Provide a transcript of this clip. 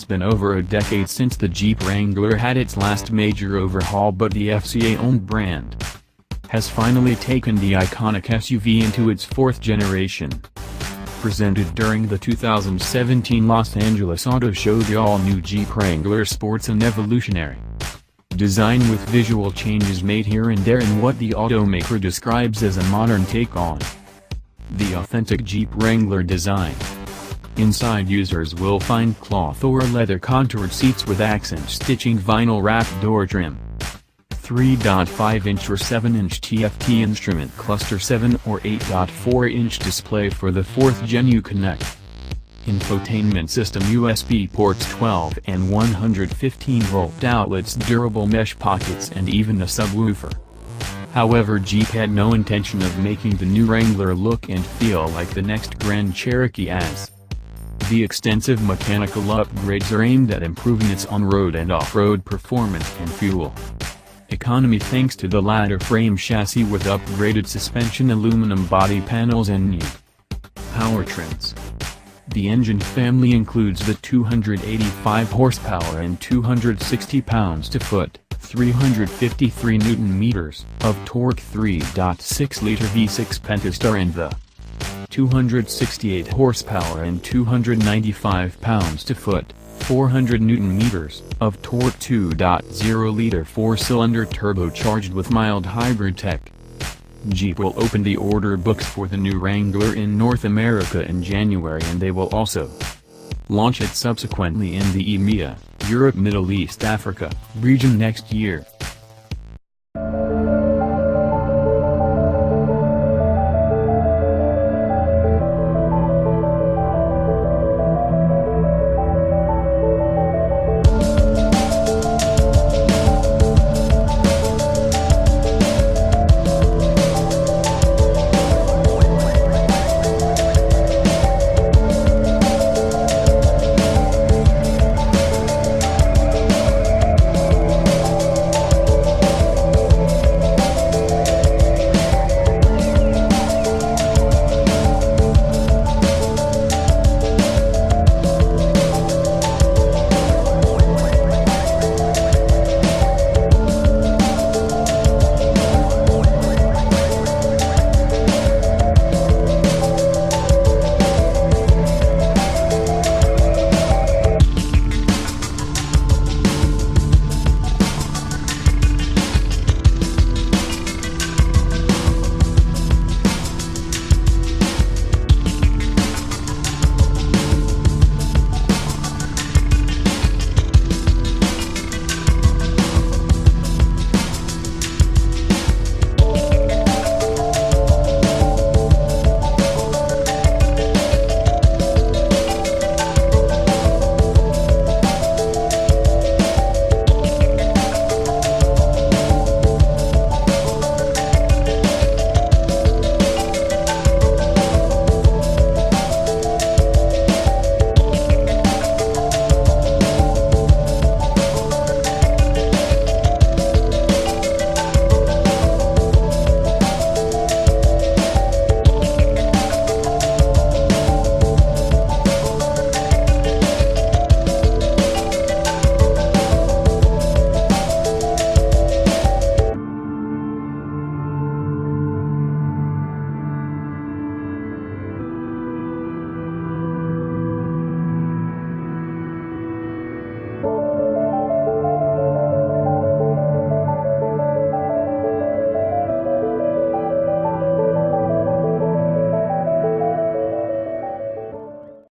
been over a decade since the Jeep Wrangler had its last major overhaul, but the FCA-owned brand has finally taken the iconic SUV into its fourth generation. Presented during the 2017 Los Angeles Auto Show, the all-new Jeep Wrangler sports an evolutionary design with visual changes made here and there in what the automaker describes as a modern take on the authentic Jeep Wrangler design. Inside, users will find cloth or leather contoured seats with accent stitching, vinyl wrapped door trim, 3.5-inch or 7-inch TFT instrument cluster, 7 or 8.4-inch display for the 4th Gen Uconnect infotainment system, USB ports, 12 and 115-volt outlets, durable mesh pockets, and even a subwoofer. However, Jeep had no intention of making the new Wrangler look and feel like the next Grand Cherokee, as the extensive mechanical upgrades are aimed at improving its on-road and off-road performance and fuel economy thanks to the ladder frame chassis with upgraded suspension, aluminum body panels, and new powertrains. The engine family includes the 285 horsepower and 260 pounds-to-foot, 353 Nm of torque 3.6-liter V6 Pentastar, and the 268 horsepower and 295 pounds-to-foot, 400 Nm of torque 2.0-liter 4-cylinder turbocharged with mild hybrid tech. Jeep will open the order books for the new Wrangler in North America in January, and they will also launch it subsequently in the EMEA, Europe, Middle East, Africa region next year.